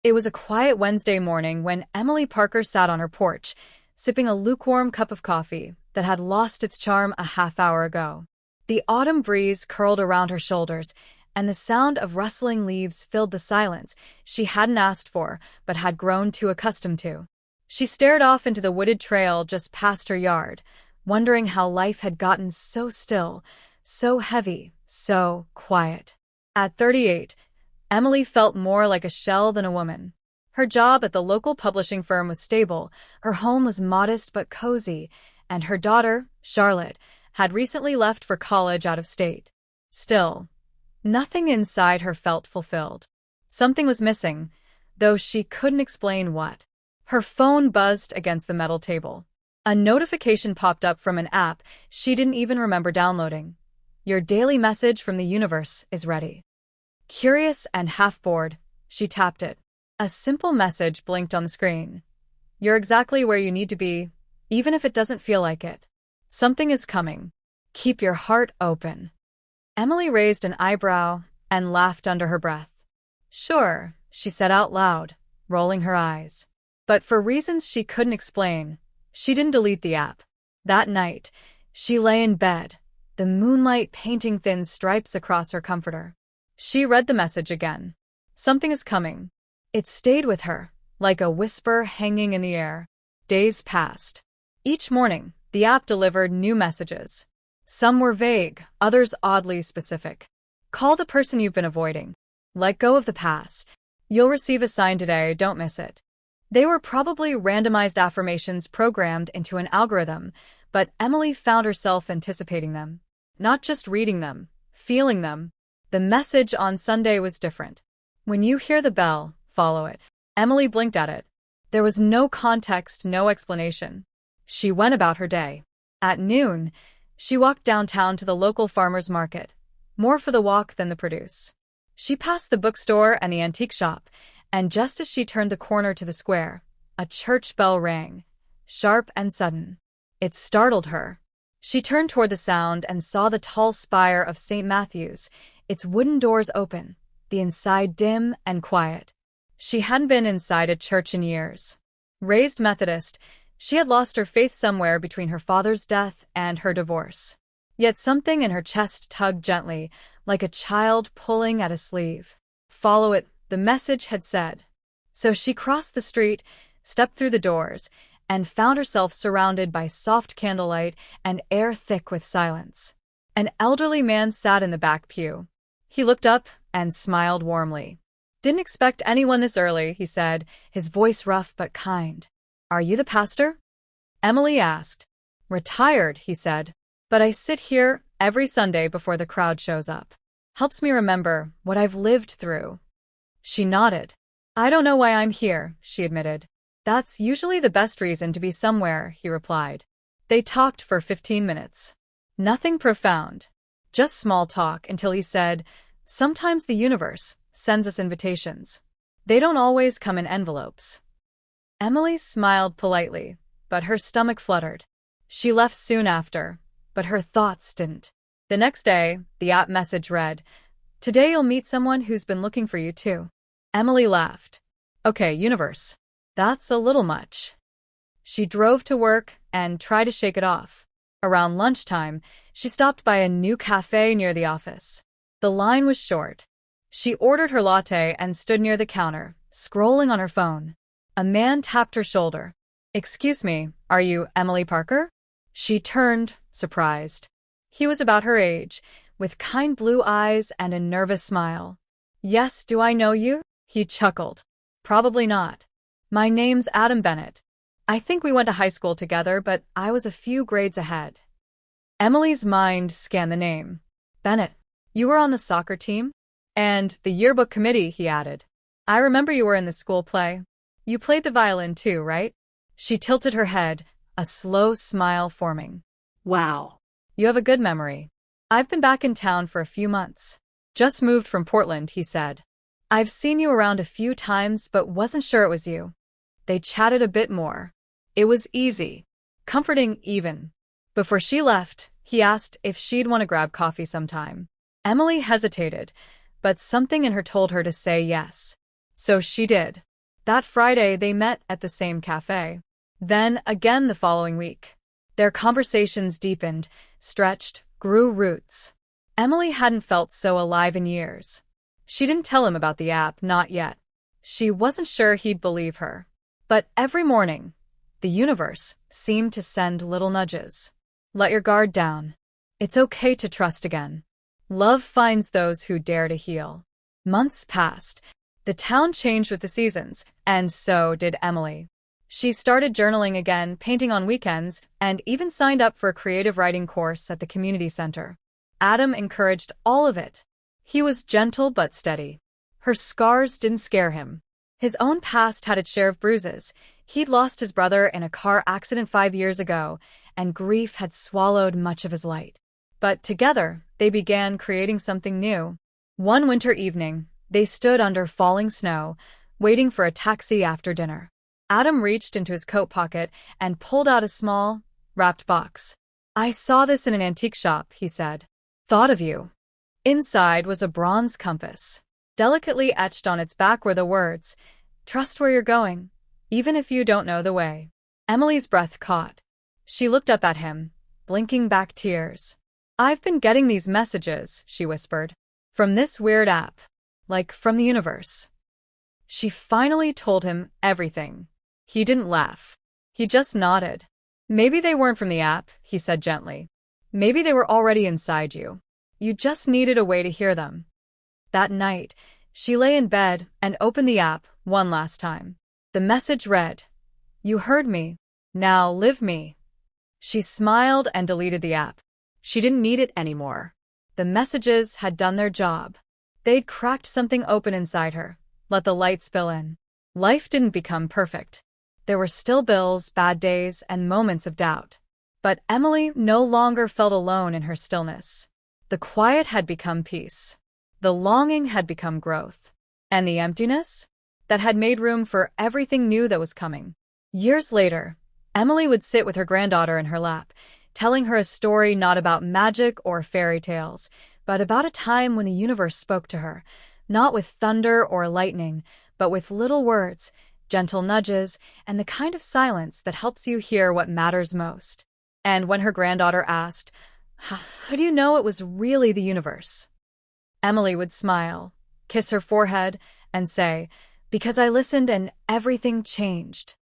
It was a quiet Wednesday morning when Emily Parker sat on her porch, sipping a lukewarm cup of coffee that had lost its charm a half hour ago. The autumn breeze curled around her shoulders, and the sound of rustling leaves filled the silence she hadn't asked for but had grown too accustomed to. She stared off into the wooded trail just past her yard, wondering how life had gotten so still, so heavy, so quiet. At 38, Emily felt more like a shell than a woman. Her job at the local publishing firm was stable, her home was modest but cozy, and her daughter, Charlotte, had recently left for college out of state. Still, nothing inside her felt fulfilled. Something was missing, though she couldn't explain what. Her phone buzzed against the metal table. A notification popped up from an app she didn't even remember downloading. Your daily message from the universe is ready. Curious and half-bored, she tapped it. A simple message blinked on the screen. You're exactly where you need to be, even if it doesn't feel like it. Something is coming. Keep your heart open. Emily raised an eyebrow and laughed under her breath. Sure, she said out loud, rolling her eyes. But for reasons she couldn't explain, she didn't delete the app. That night, she lay in bed, the moonlight painting thin stripes across her comforter. She read the message again. Something is coming. It stayed with her, like a whisper hanging in the air. Days passed. Each morning, the app delivered new messages. Some were vague, others oddly specific. Call the person you've been avoiding. Let go of the past. You'll receive a sign today, don't miss it. They were probably randomized affirmations programmed into an algorithm, but Emily found herself anticipating them. Not just reading them, feeling them. The message on Sunday was different. When you hear the bell, follow it. Emily blinked at it. There was no context, no explanation. She went about her day. At noon, she walked downtown to the local farmer's market, more for the walk than the produce. She passed the bookstore and the antique shop, and just as she turned the corner to the square, a church bell rang, sharp and sudden. It startled her. She turned toward the sound and saw the tall spire of St. Matthew's, its wooden doors open, the inside dim and quiet. She hadn't been inside a church in years. Raised Methodist, she had lost her faith somewhere between her father's death and her divorce. Yet something in her chest tugged gently, like a child pulling at a sleeve. Follow it, the message had said. So she crossed the street, stepped through the doors, and found herself surrounded by soft candlelight and air thick with silence. An elderly man sat in the back pew. He looked up and smiled warmly. Didn't expect anyone this early, he said, his voice rough but kind. Are you the pastor? Emily asked. Retired, he said. But I sit here every Sunday before the crowd shows up. Helps me remember what I've lived through. She nodded. I don't know why I'm here, she admitted. That's usually the best reason to be somewhere, he replied. They talked for 15 minutes. Nothing profound. Just small talk until he said, sometimes the universe sends us invitations. They don't always come in envelopes. Emily smiled politely, but her stomach fluttered. She left soon after, but her thoughts didn't. The next day, the app message read, Today you'll meet someone who's been looking for you too. Emily laughed. Okay, universe. That's a little much. She drove to work and tried to shake it off. Around lunchtime, she stopped by a new cafe near the office. The line was short. She ordered her latte and stood near the counter, scrolling on her phone. A man tapped her shoulder. Excuse me, are you Emily Parker? She turned, surprised. He was about her age, with kind blue eyes and a nervous smile. Yes, do I know you? He chuckled. Probably not. My name's Adam Bennett. I think we went to high school together, but I was a few grades ahead. Emily's mind scanned the name. Bennett, you were on the soccer team? And the yearbook committee, he added. I remember you were in the school play. You played the violin too, right? She tilted her head, a slow smile forming. Wow. You have a good memory. I've been back in town for a few months. Just moved from Portland, he said. I've seen you around a few times, but wasn't sure it was you. They chatted a bit more. It was easy. Comforting even. Before she left, he asked if she'd want to grab coffee sometime. Emily hesitated, but something in her told her to say yes. So she did. That Friday, they met at the same cafe. Then again the following week. Their conversations deepened, stretched, grew roots. Emily hadn't felt so alive in years. She didn't tell him about the app, not yet. She wasn't sure he'd believe her. But every morning, the universe seemed to send little nudges. Let your guard down. It's okay to trust again. Love finds those who dare to heal. Months passed. The town changed with the seasons, and so did Emily. She started journaling again, painting on weekends, and even signed up for a creative writing course at the community center. Adam encouraged all of it. He was gentle but steady. Her scars didn't scare him. His own past had its share of bruises. He'd lost his brother in a car accident 5 years ago, and grief had swallowed much of his light. But together, they began creating something new. One winter evening, they stood under falling snow, waiting for a taxi after dinner. Adam reached into his coat pocket and pulled out a small, wrapped box. "I saw this in an antique shop," he said. "Thought of you." Inside was a bronze compass. Delicately etched on its back were the words, "Trust where you're going, even if you don't know the way." Emily's breath caught. She looked up at him, blinking back tears. "I've been getting these messages," she whispered. "From this weird app. Like from the universe." She finally told him everything. He didn't laugh. He just nodded. "Maybe they weren't from the app," he said gently. "Maybe they were already inside you. You just needed a way to hear them." That night, she lay in bed and opened the app one last time. The message read, "You heard me. Now live me." She smiled and deleted the app. She didn't need it anymore. The messages had done their job. They'd cracked something open inside her, let the light spill in. Life didn't become perfect. There were still bills, bad days, and moments of doubt. But Emily no longer felt alone in her stillness. The quiet had become peace. The longing had become growth. And the emptiness? That had made room for everything new that was coming. Years later, Emily would sit with her granddaughter in her lap, telling her a story not about magic or fairy tales, but about a time when the universe spoke to her, not with thunder or lightning, but with little words, gentle nudges, and the kind of silence that helps you hear what matters most. And when her granddaughter asked, "How do you know it was really the universe?" Emily would smile, kiss her forehead, and say, "Because I listened and everything changed."